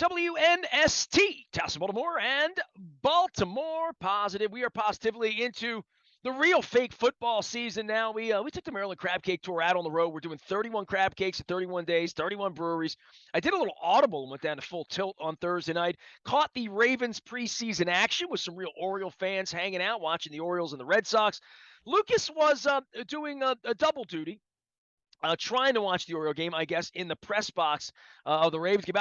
WNST, Towson, Baltimore, and Baltimore Positive. We are positively into the real fake football season now. We took the Maryland Crab Cake Tour out on the road. We're doing 31 crab cakes in 31 days, 31 breweries. I did a little audible and went down to Full Tilt on Thursday night. Caught the Ravens preseason action with some real Oriole fans hanging out, watching the Orioles and the Red Sox. Lucas was doing a double duty. Trying to watch the Oriole game, I guess, in the press box of the Ravens game.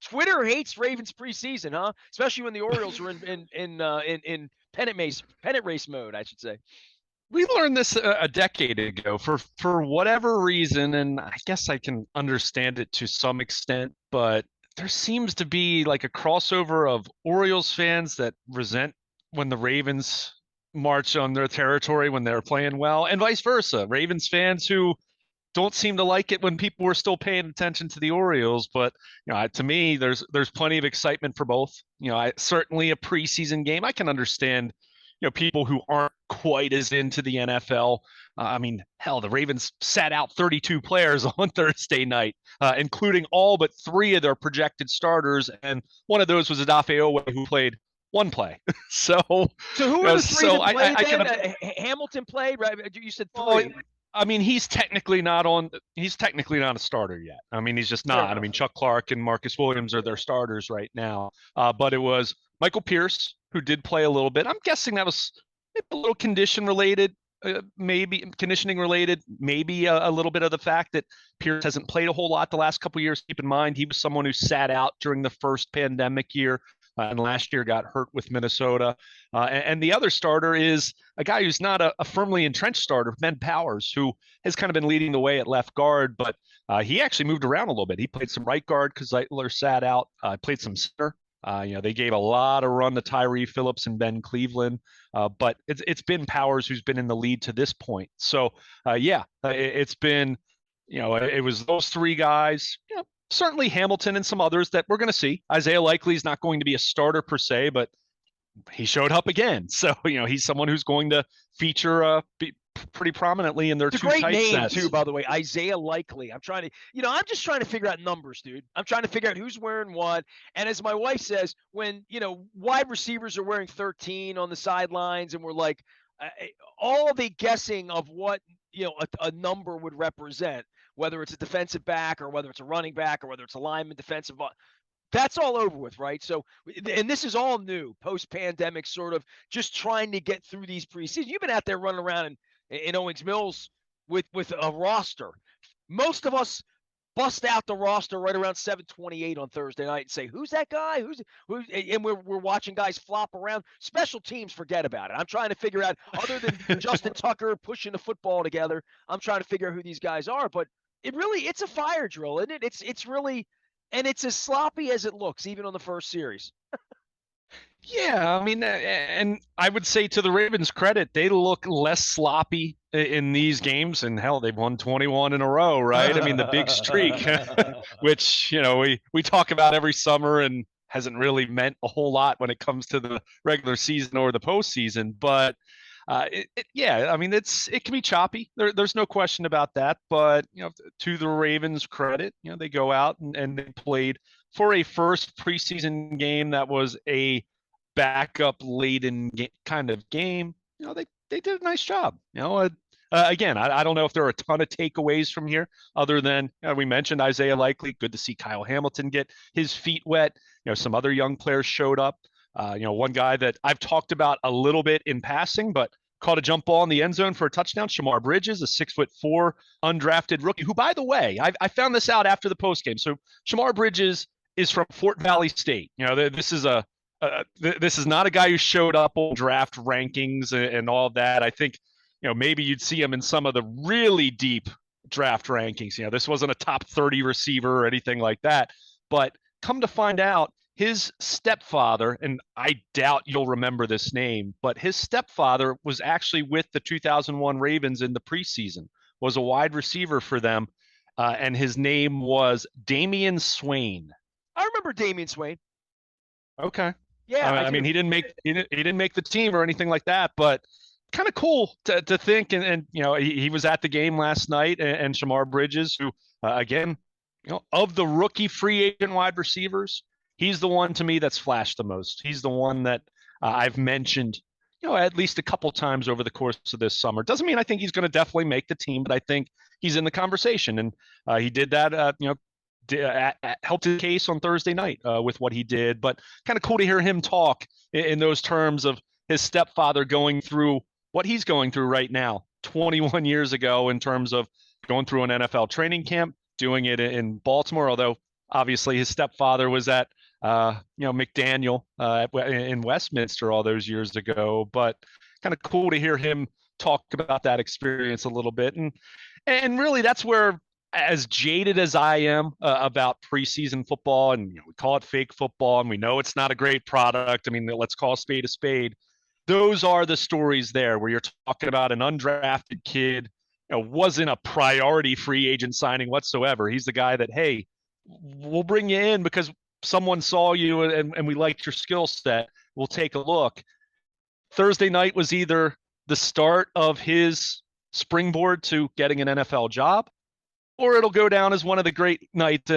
Twitter hates Ravens preseason, huh? Especially when the Orioles are in pennant race mode, I should say. We learned this a decade ago for whatever reason, and I guess I can understand it to some extent, but there seems to be like a crossover of Orioles fans that resent when the Ravens march on their territory when they're playing well, and vice versa. Ravens fans who don't seem to like it when people were still paying attention to the Orioles. But to me, there's plenty of excitement for both. Certainly a preseason game. I can understand people who aren't quite as into the NFL. The Ravens sat out 32 players on Thursday night, including all but 3 of their projected starters, and one of those was Adafe Owe, who played one play. So who are the 3 that played? Hamilton played, right? You said 3. He's technically not a starter yet. He's just not. Chuck Clark and Marcus Williams are their starters right now. But it was Michael Pierce who did play a little bit. I'm guessing that was a little conditioning related, maybe a little bit of the fact that Pierce hasn't played a whole lot the last couple of years. Keep in mind, he was someone who sat out during the first pandemic year. And last year got hurt with Minnesota. And the other starter is a guy who's not a firmly entrenched starter, Ben Powers, who has kind of been leading the way at left guard, but he actually moved around a little bit. He played some right guard because Zeitler sat out, played some center. They gave a lot of run to Tyree Phillips and Ben Cleveland, but it's been Powers who's been in the lead to this point. So, it's been, it was those 3 guys. Certainly Hamilton and some others that we're going to see. Isaiah Likely is not going to be a starter per se, but he showed up again. So, he's someone who's going to feature pretty prominently in their 2 tight sets. It's a great name too, by the way, Isaiah Likely. I'm just trying to figure out numbers, dude. I'm trying to figure out who's wearing what. And as my wife says, when, wide receivers are wearing 13 on the sidelines and we're like, all the guessing of what, a number would represent, whether it's a defensive back or whether it's a running back or whether it's a lineman, defensive, that's all over with, right? So, and this is all new, post-pandemic, sort of just trying to get through these preseason. You've been out there running around in Owings Mills with a roster. Most of us bust out the roster right around 7:28 on Thursday night and say, who's that guy? Who's and we're watching guys flop around. Special teams, forget about it. I'm trying to figure out, other than Justin Tucker pushing the football together, I'm trying to figure out who these guys are. But it's a fire drill, isn't it? It's really, and it's as sloppy as it looks, even on the first series. Yeah, and I would say to the Ravens' credit, they look less sloppy in these games, and hell, they've won 21 in a row, right? The big streak, which we talk about every summer and hasn't really meant a whole lot when it comes to the regular season or the postseason. But it can be choppy. There's no question about that. But to the Ravens' credit, they go out and they played for a first preseason game that was a backup laden kind of game. They did a nice job. Again, I don't know if there are a ton of takeaways from here other than we mentioned Isaiah Likely. Good to see Kyle Hamilton get his feet wet. Some other young players showed up. One guy that I've talked about a little bit in passing, but caught a jump ball in the end zone for a touchdown. Shamar Bridges, a 6'4" undrafted rookie, who, by the way, I found this out after the postgame. So Shamar Bridges is from Fort Valley State. This is not a guy who showed up on draft rankings and all of that. I think, maybe you'd see him in some of the really deep draft rankings. This wasn't a top 30 receiver or anything like that. But come to find out, his stepfather, and I doubt you'll remember this name, but his stepfather was actually with the 2001 Ravens in the preseason, was a wide receiver for them, and his name was Damian Swain. I remember Damian Swain. Okay. Yeah. He didn't make the team or anything like that, but kind of cool to think. And he was at the game last night, and Shamar Bridges, who again, of the rookie free agent wide receivers, he's the one to me that's flashed the most. He's the one that I've mentioned, at least a couple times over the course of this summer. Doesn't mean I think he's going to definitely make the team, but I think he's in the conversation. And he did that, helped his case on Thursday night with what he did. But kind of cool to hear him talk in those terms of his stepfather going through what he's going through right now, 21 years ago, in terms of going through an NFL training camp, doing it in Baltimore, although obviously his stepfather was at McDaniel in Westminster all those years ago. But kind of cool to hear him talk about that experience a little bit. And really that's where, as jaded as I am about preseason football, and we call it fake football, and we know it's not a great product. I mean, let's call a spade a spade. Those are the stories there where you're talking about an undrafted kid, wasn't a priority free agent signing whatsoever. He's the guy that, hey, we'll bring you in because someone saw you and we liked your skill set. We'll take a look. Thursday night was either the start of his springboard to getting an NFL job, or it'll go down as one of the great nights.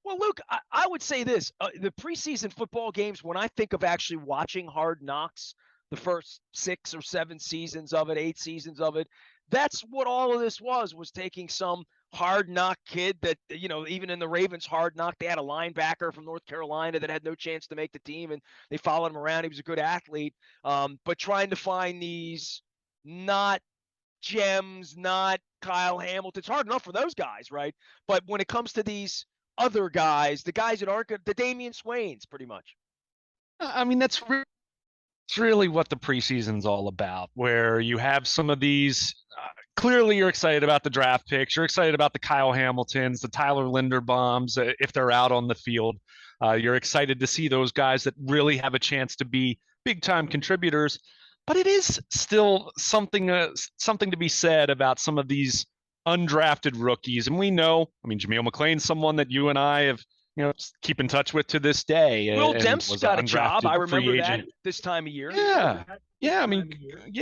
Well, Luke, I would say this. The preseason football games, when I think of actually watching Hard Knocks, the first 6 or 7 seasons of it, 8 seasons of it, that's what all of this was taking some hard knock kid that, even in the Ravens hard knock, they had a linebacker from North Carolina that had no chance to make the team, and they followed him around. He was a good athlete, but trying to find these not gems, not Kyle Hamilton. It's hard enough for those guys, right? But when it comes to these other guys, the guys that aren't good, the Damian Swains, pretty much. I mean, that's really what the preseason's all about, where you have some of these. Clearly, you're excited about the draft picks. You're excited about the Kyle Hamiltons, the Tyler Linderbaums, if they're out on the field. You're excited to see those guys that really have a chance to be big-time contributors. But it is still something to be said about some of these undrafted rookies. And we know, Jameel McClain's someone that you and I have, keep in touch with to this day. Will Demp's got a job. I remember that this time of year. Yeah.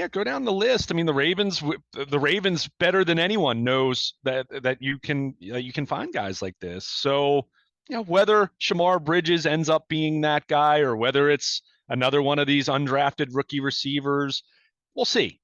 Go down the list. The Ravens better than anyone knows that you can find guys like this. So, whether Shamar Bridges ends up being that guy or whether it's another one of these undrafted rookie receivers, we'll see.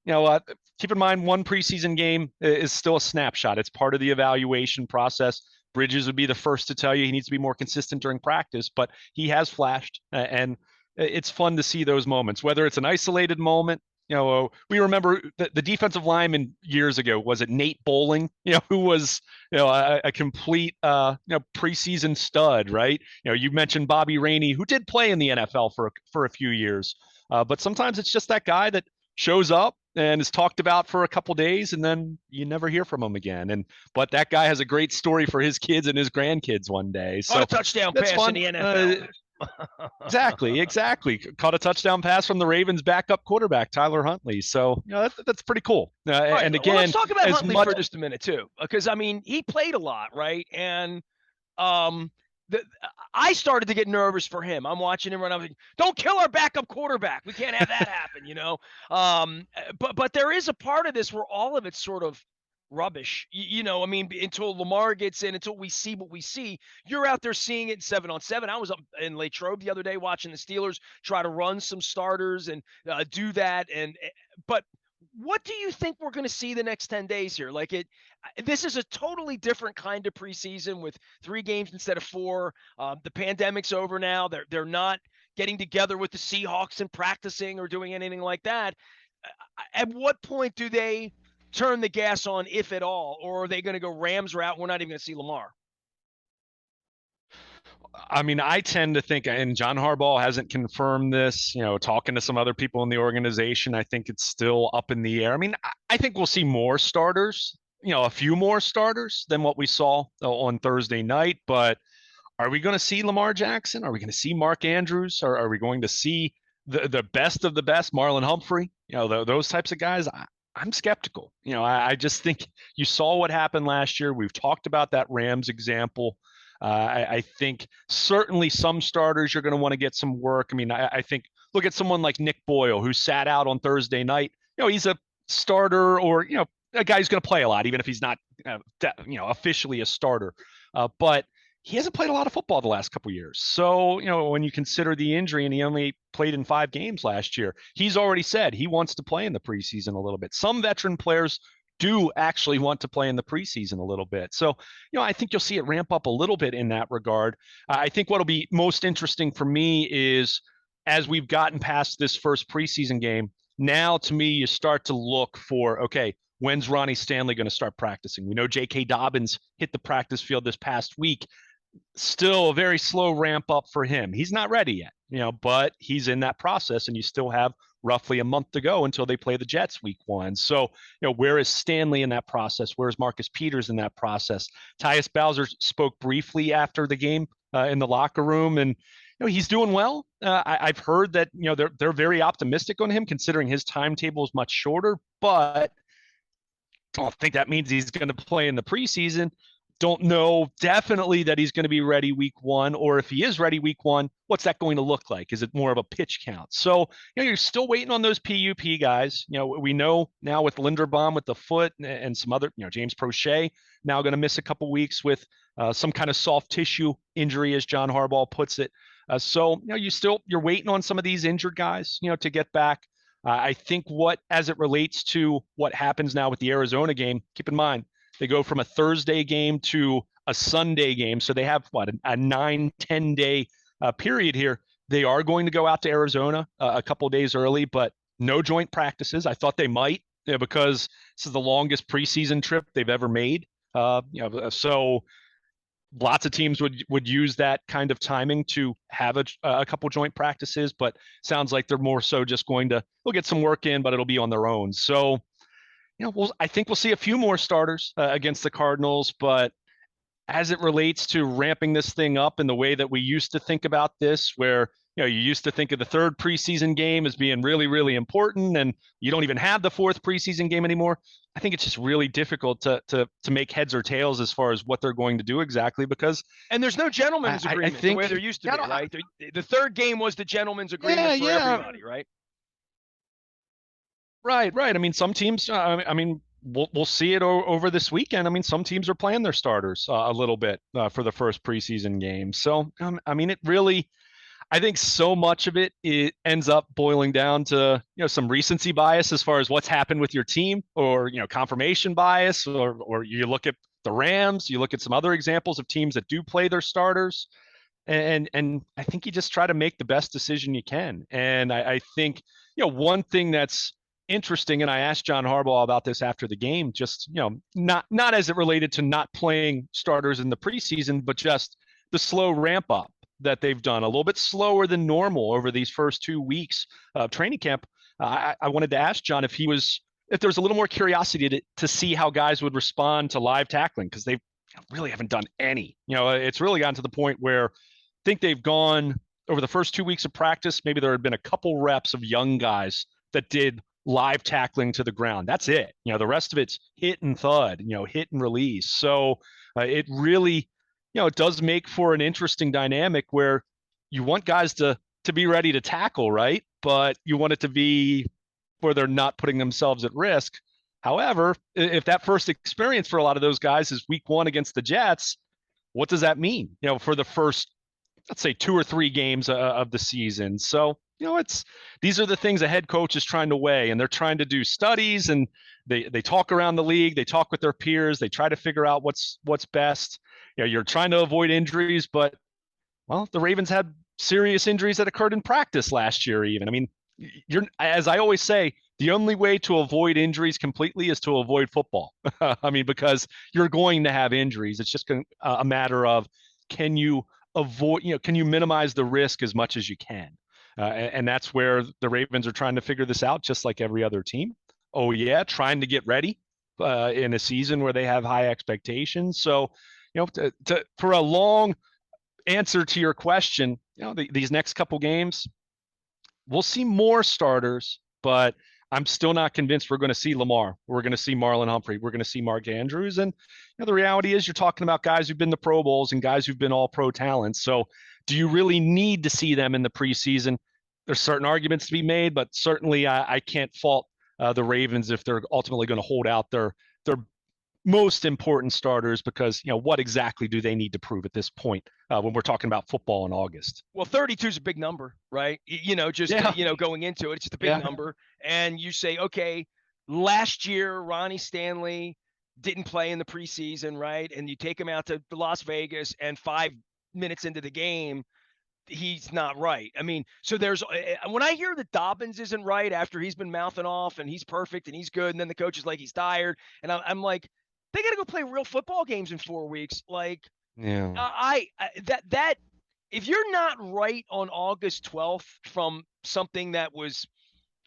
Keep in mind, one preseason game is still a snapshot. It's part of the evaluation process. Bridges would be the first to tell you he needs to be more consistent during practice, but he has flashed, and it's fun to see those moments, whether it's an isolated moment. We remember the defensive lineman years ago, was it Nate Bowling, who was, a complete, preseason stud, right? You mentioned Bobby Rainey, who did play in the NFL for a few years. But sometimes it's just that guy that shows up and is talked about for a couple days, and then you never hear from him again. But that guy has a great story for his kids and his grandkids one day. So a touchdown pass in the NFL. Exactly. Caught a touchdown pass from the Ravens' backup quarterback, Tyler Huntley. So, that's pretty cool. Right. And again, let's talk about Huntley for just a minute too, because he played a lot, right? And I started to get nervous for him. I'm watching him run. I'm like, don't kill our backup quarterback. We can't have that happen, But there is a part of this where all of it's sort of rubbish, until Lamar gets in, until we see what we see. You're out there seeing it in 7-on-7. I was up in Latrobe the other day watching the Steelers try to run some starters and do that. But what do you think we're going to see the next 10 days here? This is a totally different kind of preseason with 3 games instead of 4. The pandemic's over now. They're not getting together with the Seahawks and practicing or doing anything like that. At what point do they turn the gas on, if at all, or are they going to go Rams route? We're not even going to see Lamar. I tend to think, and John Harbaugh hasn't confirmed this, talking to some other people in the organization, I think it's still up in the air. I think we'll see more starters, a few more starters than what we saw on Thursday night. But are we going to see Lamar Jackson? Are we going to see Mark Andrews? Or are we going to see the best of the best, Marlon Humphrey? Those types of guys. I'm skeptical. I just think you saw what happened last year. We've talked about that Rams example. I think certainly some starters you're going to want to get some work. I think look at someone like Nick Boyle, who sat out on Thursday night. He's a starter, or a guy who's going to play a lot, even if he's not officially a starter. But he hasn't played a lot of football the last couple of years. So, when you consider the injury and he only played in 5 games last year, he's already said he wants to play in the preseason a little bit. Some veteran players do actually want to play in the preseason a little bit. So, I think you'll see it ramp up a little bit in that regard. I think what'll be most interesting for me is as we've gotten past this first preseason game, now to me, you start to look for, okay, when's Ronnie Stanley going to start practicing? We know J.K. Dobbins hit the practice field this past week. Still a very slow ramp up for him. He's not ready yet, but he's in that process, and you still have roughly a month to go until they play the Jets week 1. So, where is Stanley in that process? Where is Marcus Peters in that process? Tyus Bowser spoke briefly after the game in the locker room, and he's doing well. I've heard that they're very optimistic on him, considering his timetable is much shorter, but I don't think that means he's going to play in the preseason. Don't know definitely that he's going to be ready week 1, or if he is ready week 1, what's that going to look like? Is it more of a pitch count? So, you're still waiting on those PUP guys. We know now with Linderbaum with the foot and some other, James Prochet now going to miss a couple weeks with some kind of soft tissue injury, as John Harbaugh puts it. So, you're waiting on some of these injured guys, to get back. I think as it relates to what happens now with the Arizona game, keep in mind, they go from a Thursday game to a Sunday game. So they have a 9-10 day period here. They are going to go out to Arizona a couple of days early, but no joint practices. I thought they might, because this is the longest preseason trip they've ever made. So lots of teams would use that kind of timing to have a couple joint practices, but sounds like they're more so just we'll get some work in, but it'll be on their own. So, I think we'll see a few more starters against the Cardinals, but as it relates to ramping this thing up in the way that we used to think about this, where you used to think of the third preseason game as being really, really important, and you don't even have the fourth preseason game anymore. I think it's just really difficult to make heads or tails as far as what they're going to do exactly, because there's no gentleman's agreement the way there used to be, right? The third game was the gentleman's agreement for everybody, right? Right. I mean, some teams. We'll see it over this weekend. I mean, some teams are playing their starters a little bit for the first preseason game. So, it really, I think so much of it ends up boiling down to some recency bias as far as what's happened with your team, or confirmation bias, or you look at the Rams, you look at some other examples of teams that do play their starters, and I think you just try to make the best decision you can. And I think one thing that's interesting, and I asked John Harbaugh about this after the game, just not as it related to not playing starters in the preseason, but just the slow ramp up that they've done, a little bit slower than normal over these first 2 weeks of training camp. I wanted to ask John if there was a little more curiosity to see how guys would respond to live tackling, because they really haven't done any. It's really gotten to the point where I think they've gone over the first 2 weeks of practice. Maybe there had been a couple reps of young guys that did live tackling to the ground. That's it. The rest of it's hit and thud, hit and release. So it really, it does make for an interesting dynamic where you want guys to be ready to tackle, right? But you want it to be where they're not putting themselves at risk. However, if that first experience for a lot of those guys is week 1 against the Jets, what does that mean, for the first, let's say, 2 or 3 games of the season? So, these are the things a head coach is trying to weigh, and they're trying to do studies, and they talk around the league, they talk with their peers, they try to figure out what's best. You're trying to avoid injuries, but the Ravens had serious injuries that occurred in practice last year even. I mean, as I always say, the only way to avoid injuries completely is to avoid football. I mean, because you're going to have injuries. It's just a matter of, can you minimize the risk as much as you can? And that's where the Ravens are trying to figure this out, just like every other team. Oh, yeah, trying to get ready in a season where they have high expectations. So, for a long answer to your question, these next couple games, we'll see more starters, but I'm still not convinced we're going to see Lamar. We're going to see Marlon Humphrey. We're going to see Mark Andrews. And the reality is, you're talking about guys who've been to Pro Bowls and guys who've been all pro talents. So do you really need to see them in the preseason? There's certain arguments to be made, but certainly I can't fault the Ravens if they're ultimately going to hold out their most important starters because, what exactly do they need to prove at this point when we're talking about football in August? Well, 32 is a big number, right? Going into it, it's just a big number. And you say, okay, last year, Ronnie Stanley didn't play in the preseason, right? And you take him out to Las Vegas, and 5 minutes into the game, he's not right. I mean, so there's when I hear that Dobbins isn't right after he's been mouthing off and he's perfect and he's good, and then the coach is like he's tired, and I'm like, they got to go play real football games in 4 weeks. Like, that if you're not right on August 12th from something that was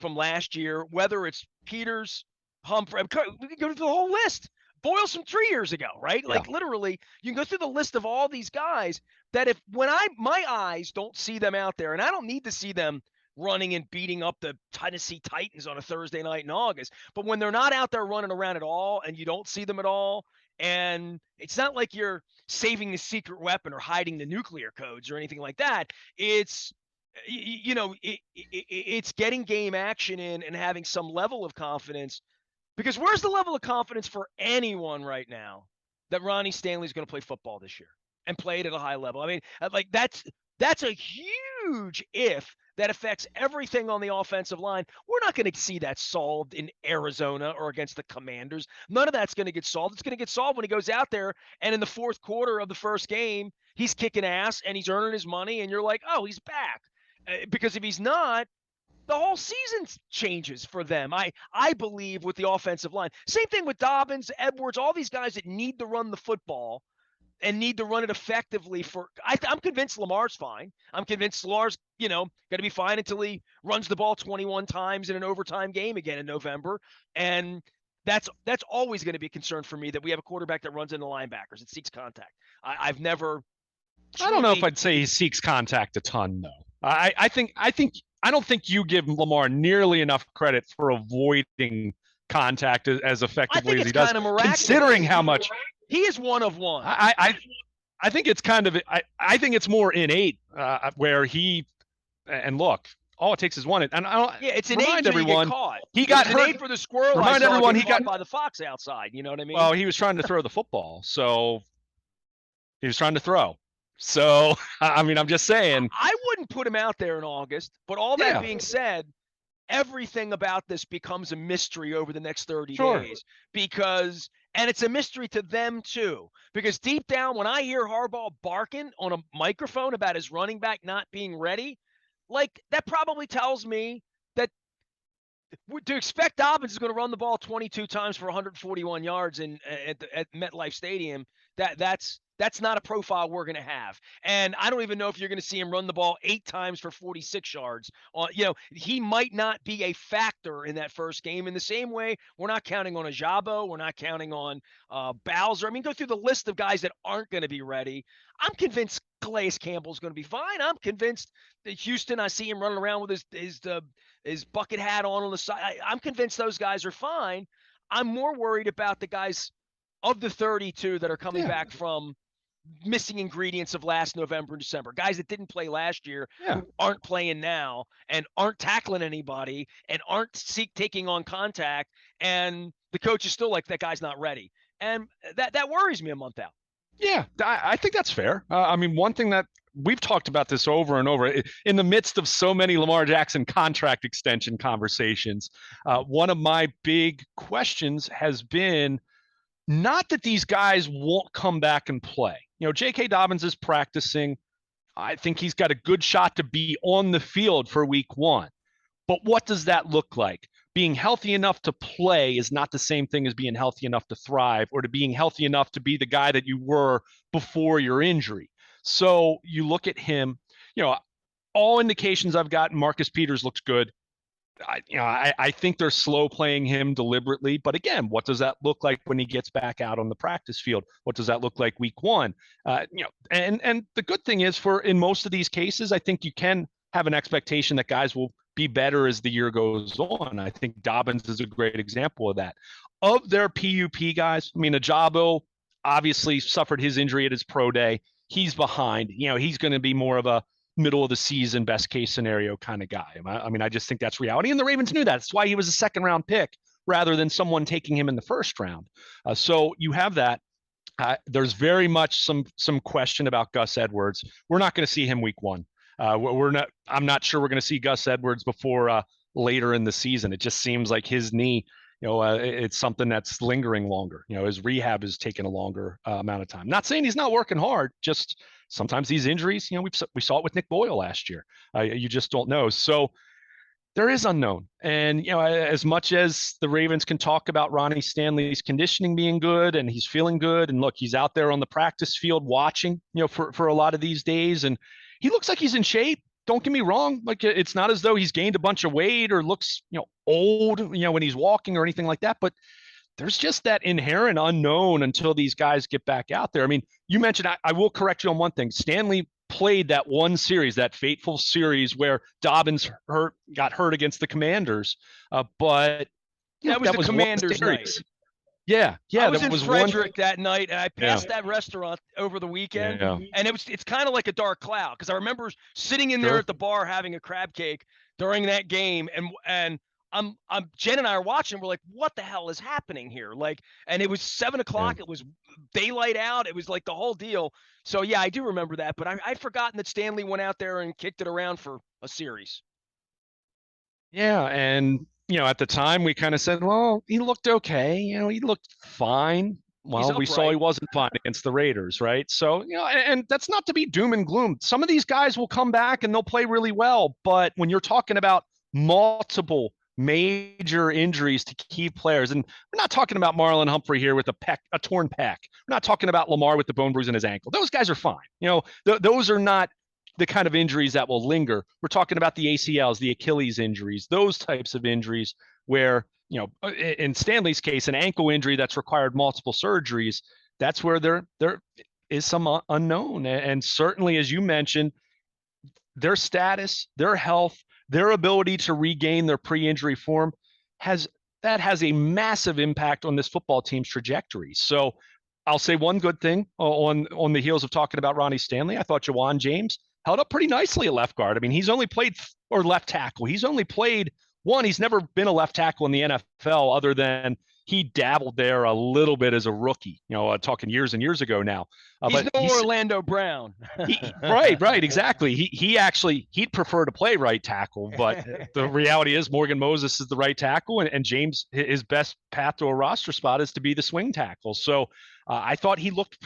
from last year, whether it's Peters, Humphrey, we can go through the whole list. Boyles from 3 years ago, right? Like literally, you can go through the list of all these guys that when my eyes don't see them out there, and I don't need to see them running and beating up the Tennessee Titans on a Thursday night in August, but when they're not out there running around at all and you don't see them at all, and it's not like you're saving the secret weapon or hiding the nuclear codes or anything like that. It's it's getting game action in and having some level of confidence. Because where's the level of confidence for anyone right now that Ronnie Stanley's going to play football this year and play it at a high level? I mean, like that's a huge if that affects everything on the offensive line. We're not going to see that solved in Arizona or against the Commanders. None of that's going to get solved. It's going to get solved when he goes out there and in the fourth quarter of the first game, he's kicking ass and he's earning his money, and you're like, oh, he's back. Because if he's not, the whole season changes for them. I believe with the offensive line. Same thing with Dobbins, Edwards, all these guys that need to run the football and need to run it effectively. I'm convinced Lamar's fine. I'm convinced Lamar's, going to be fine until he runs the ball 21 times in an overtime game again in November. And that's always going to be a concern for me, that we have a quarterback that runs into linebackers and seeks contact. I don't know if I'd say he seeks contact a ton, though. I don't think you give Lamar nearly enough credit for avoiding contact as effectively as he does, considering how much he is one of one. I think it's I think it's more innate where he and look, all it takes is one. And it's innate. Remind everyone, you get caught. He got hurt for the squirrel. Remind everyone he got by the fox outside. You know what I mean? Well, he was trying to throw the football, so he was trying to throw. So, I mean, I'm just saying. I wouldn't put him out there in August, but all that being said, everything about this becomes a mystery over the next 30 days and it's a mystery to them too, because deep down, when I hear Harbaugh barking on a microphone about his running back not being ready, like that probably tells me that to expect Dobbins is going to run the ball 22 times for 141 yards at MetLife Stadium, that's not a profile we're going to have. And I don't even know if you're going to see him run the ball 8 times for 46 yards. He might not be a factor in that first game in the same way we're not counting on Ajabo. We're not counting on Bowser. I mean, go through the list of guys that aren't going to be ready. I'm convinced Calais Campbell's going to be fine. I'm convinced that Houston, I see him running around with his bucket hat on the side. I'm convinced those guys are fine. I'm more worried about the guys of the 32 that are coming back from missing ingredients of last November and December. Guys that didn't play last year who aren't playing now and aren't tackling anybody and aren't taking on contact, and the coach is still like, that guy's not ready. And that worries me a month out. Yeah, I think that's fair. I mean, one thing that we've talked about this over and over in the midst of so many Lamar Jackson contract extension conversations, one of my big questions has been not that these guys won't come back and play. J.K. Dobbins is practicing. I think he's got a good shot to be on the field for week 1. But what does that look like? Being healthy enough to play is not the same thing as being healthy enough to thrive, or to being healthy enough to be the guy that you were before your injury. So you look at him, all indications I've gotten, Marcus Peters looks good. I think they're slow playing him deliberately. But again, what does that look like when he gets back out on the practice field? What does that look like week 1? And the good thing is, in most of these cases, I think you can have an expectation that guys will be better as the year goes on. I think Dobbins is a great example of that. Of their PUP guys, I mean, Ajabo obviously suffered his injury at his pro day. He's behind. He's going to be more of a middle of the season, best case scenario kind of guy. I mean, I just think that's reality. And the Ravens knew that. That's why he was a second round pick rather than someone taking him in the first round. So you have that. There's very much some question about Gus Edwards. We're not going to see him week one. We're not. I'm not sure we're going to see Gus Edwards before later in the season. It just seems like his knee, it's something that's lingering longer. His rehab is taking a longer amount of time. Not saying he's not working hard, just sometimes these injuries, we saw it with Nick Boyle last year. You just don't know. So there is unknown. And, as much as the Ravens can talk about Ronnie Stanley's conditioning being good and he's feeling good, and look, he's out there on the practice field watching, for a lot of these days, and he looks like he's in shape. Don't get me wrong. Like, it's not as though he's gained a bunch of weight or looks, old, when he's walking or anything like that, but there's just that inherent unknown until these guys get back out there. I mean, you mentioned, I will correct you on one thing. Stanley played that one series, that fateful series where Dobbins got hurt against the Commanders. But that was the Commanders night. Yeah. I was in Frederick that night, and I passed that restaurant over the weekend, and it's kind of like a dark cloud, because I remember sitting in there at the bar having a crab cake during that game, and Jen and I are watching. We're like, what the hell is happening here? Like, and it was 7:00. Yeah. It was daylight out. It was like the whole deal. So yeah, I do remember that, but I'd forgotten that Stanley went out there and kicked it around for a series. Yeah. And, at the time we kind of said, well, he looked okay. He looked fine. Well, we saw he wasn't fine against the Raiders, right? So, and that's not to be doom and gloom. Some of these guys will come back and they'll play really well. But when you're talking about multiple major injuries to key players, and we're not talking about Marlon Humphrey here with a torn pec. We're not talking about Lamar with the bone bruise in his ankle. Those guys are fine. Those are not the kind of injuries that will linger. We're talking about the ACLs, the Achilles injuries, those types of injuries where, in Stanley's case, an ankle injury that's required multiple surgeries, that's where there is some unknown. And certainly, as you mentioned, their status, their health, their ability to regain their pre-injury form has a massive impact on this football team's trajectory. So I'll say one good thing on the heels of talking about Ronnie Stanley. I thought Jajuan James held up pretty nicely at left guard. I mean, he's only played, or left tackle. He's only played one. He's never been a left tackle in the NFL other than he dabbled there a little bit as a rookie, talking years and years ago now. He's no Orlando Brown. Right, exactly. He'd prefer to play right tackle, but the reality is Morgan Moses is the right tackle, and James, his best path to a roster spot is to be the swing tackle. So I thought he looked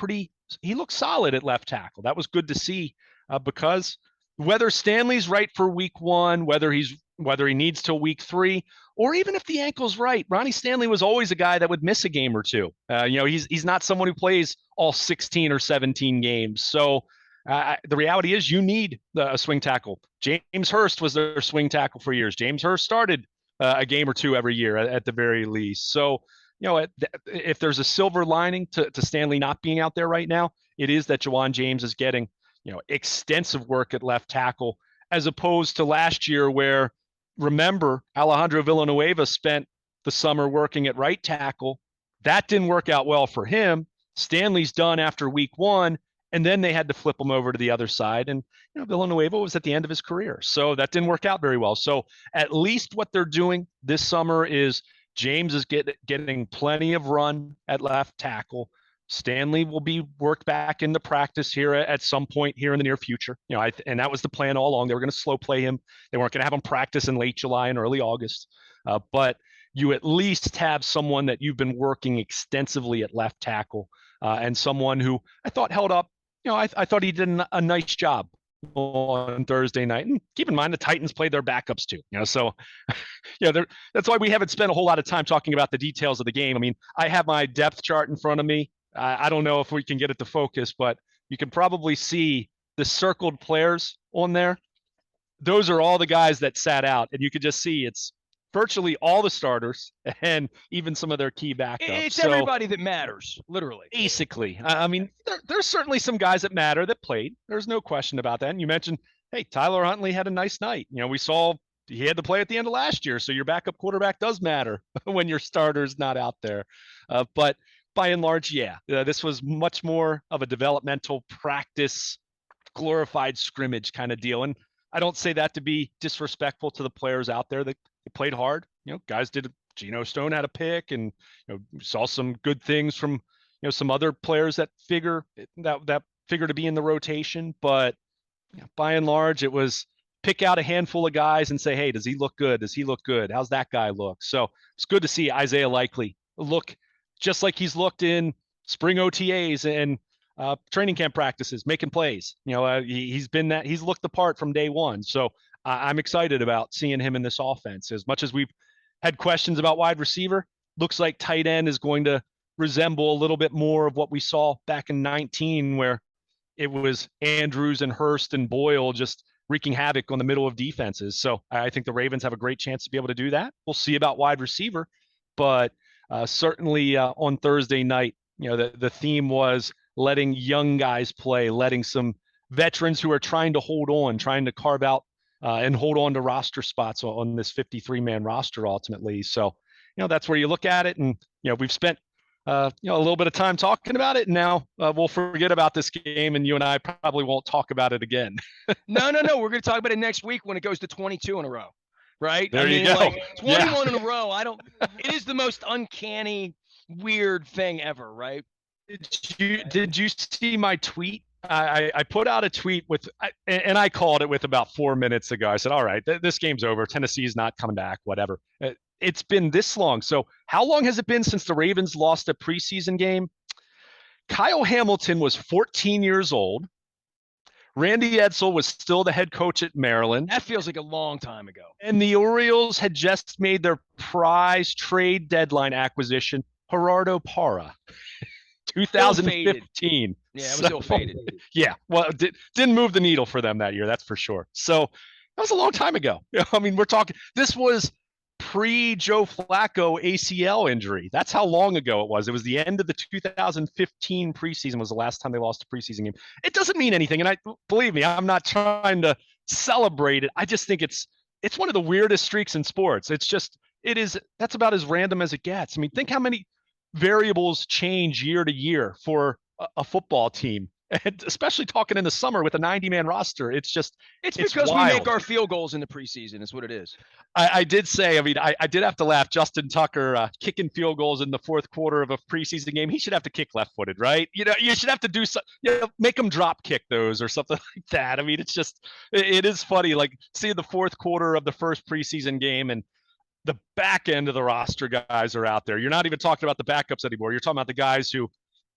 solid at left tackle. That was good to see, because whether Stanley's right for week one, whether he needs till week 3, or even if the ankle's right, Ronnie Stanley was always a guy that would miss a game or two. He's not someone who plays all 16 or 17 games. So the reality is you need a swing tackle. James Hurst was their swing tackle for years. James Hurst started a game or two every year at the very least. So, if there's a silver lining to Stanley not being out there right now, it is that Jajuan James is getting, extensive work at left tackle, as opposed to last year where, remember, Alejandro Villanueva spent the summer working at right tackle. That didn't work out well for him. Stanley's done after week 1, and then they had to flip him over to the other side. And Villanueva was at the end of his career, so that didn't work out very well. So at least what they're doing this summer is James is getting plenty of run at left tackle. Stanley will be worked back into practice here at some point here in the near future. And that was the plan all along. They were going to slow play him. They weren't going to have him practice in late July and early August. But you at least have someone that you've been working extensively at left tackle, and someone who I thought held up. I thought he did a nice job on Thursday night. And keep in mind, the Titans played their backups too. So that's why we haven't spent a whole lot of time talking about the details of the game. I mean, I have my depth chart in front of me. I don't know if we can get it to focus, but you can probably see the circled players on there. Those are all the guys that sat out, and you could just see it's virtually all the starters and even some of their key backups. It's everybody that matters, literally. Basically. I mean, there's certainly some guys that matter that played. There's no question about that. And you mentioned, hey, Tyler Huntley had a nice night. We saw he had to play at the end of last year, so your backup quarterback does matter when your starter's not out there. But by and large, this was much more of a developmental practice, glorified scrimmage kind of deal. And I don't say that to be disrespectful to the players out there that played hard. Guys did Geno Stone had a pick, and saw some good things from some other players that figure to be in the rotation. But by and large, it was pick out a handful of guys and say, hey, does he look good? Does he look good? How's that guy look? So it's good to see Isaiah Likely look just like he's looked in spring OTAs and training camp practices, making plays. He's looked the part from day one. So I'm excited about seeing him in this offense. As much as we've had questions about wide receiver, looks like tight end is going to resemble a little bit more of what we saw back in 19, where it was Andrews and Hurst and Boyle just wreaking havoc on the middle of defenses. So I think the Ravens have a great chance to be able to do that. We'll see about wide receiver, but certainly on Thursday night, the theme was letting young guys play, letting some veterans who are trying to hold on, trying to carve out and hold on to roster spots on this 53-man roster ultimately. So, that's where you look at it. And, we've spent a little bit of time talking about it. And now we'll forget about this game, and you and I probably won't talk about it again. No. We're going to talk about it next week when it goes to 22 in a row, right? There you go. Like 21 in a row. It is the most uncanny, weird thing ever, right? Did you see my tweet? I put out a tweet and I called it with about 4 minutes ago. I said, all right, this game's over. Tennessee's not coming back, whatever. It's been this long. So how long has it been since the Ravens lost a preseason game? Kyle Hamilton was 14 years old. Randy Edsall was still the head coach at Maryland. That feels like a long time ago. And the Orioles had just made their prize trade deadline acquisition, Gerardo Parra. 2015. Yeah, it was still faded. Yeah, well, didn't move the needle for them that year, that's for sure. So that was a long time ago. We're talking, this was pre-Joe Flacco ACL injury. That's how long ago it was. It was the end of the 2015 preseason was the last time they lost a preseason game. It doesn't mean anything, and believe me, I'm not trying to celebrate it. I just think it's one of the weirdest streaks in sports. That's about as random as it gets. Think how many variables change year to year for a football team, and especially talking in the summer with a 90-man roster. It's because wild. We make our field goals in the preseason is what it is. I did say, I did have to laugh. Justin Tucker kicking field goals in the fourth quarter of a preseason game. He should have to kick left-footed, right? You should have to do make them drop kick those or something like that. It is funny, like seeing the fourth quarter of the first preseason game and the back end of the roster guys are out there. You're not even talking about the backups anymore. You're talking about the guys who,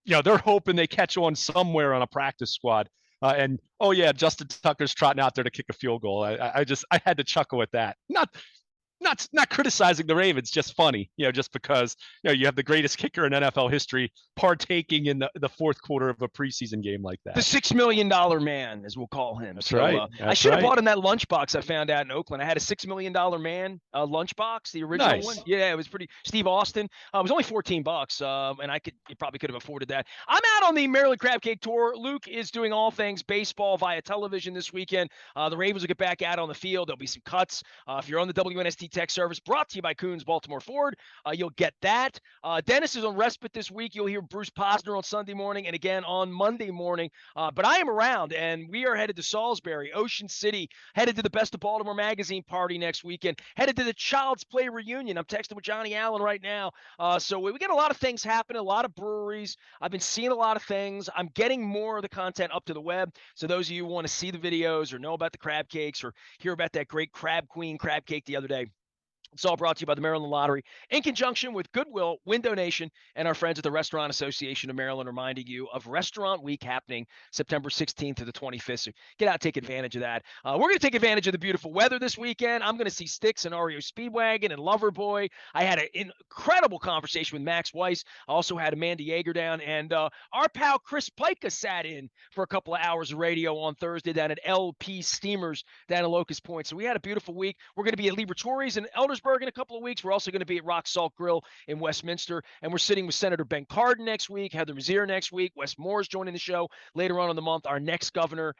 they're hoping they catch on somewhere on a practice squad. Justin Tucker's trotting out there to kick a field goal. I had to chuckle at that. Not criticizing the Ravens, just funny, just because you have the greatest kicker in NFL history partaking in the fourth quarter of a preseason game like that. The $6 million man, as we'll call him. That's right. I should have bought him that lunchbox I found out in Oakland. I had a $6 million man lunchbox, the original one. Yeah, it was pretty. Steve Austin. It was only $14, and you probably could have afforded that. I'm out on the Maryland Crab Cake Tour. Luke is doing all things baseball via television this weekend. The Ravens will get back out on the field. There'll be some cuts. If you're on the WNST tech service, brought to you by Coons Baltimore Ford, you'll get that. Dennis is on respite this week. You'll hear Bruce Posner on Sunday morning and again on Monday morning. But I am around, and we are headed to Salisbury, Ocean City, headed to the Best of Baltimore magazine party next weekend, headed to the Child's Play reunion. I'm texting with Johnny Allen right now. So we got a lot of things happening, a lot of breweries. I've been seeing a lot of things. I'm getting more of the content up to the web. So those of you who want to see the videos or know about the crab cakes or hear about that great Crab Queen crab cake the other day, it's all brought to you by the Maryland Lottery in conjunction with Goodwill, Window Nation, and our friends at the Restaurant Association of Maryland, reminding you of Restaurant Week happening September 16th to the 25th. So get out, take advantage of that. We're going to take advantage of the beautiful weather this weekend. I'm going to see Styx and REO Speedwagon and Loverboy. I had an incredible conversation with Max Weiss. I also had Amanda Yeager down, and our pal Chris Pica sat in for a couple of hours of radio on Thursday down at LP Steamers down at Locust Point. So we had a beautiful week. We're going to be at Libertori's in Eldersburg in a couple of weeks. We're also going to be at Rock Salt Grill in Westminster, and we're sitting with Senator Ben Cardin next week, Heather Mazier next week, Wes Moore's joining the show later on in the month, our next governor.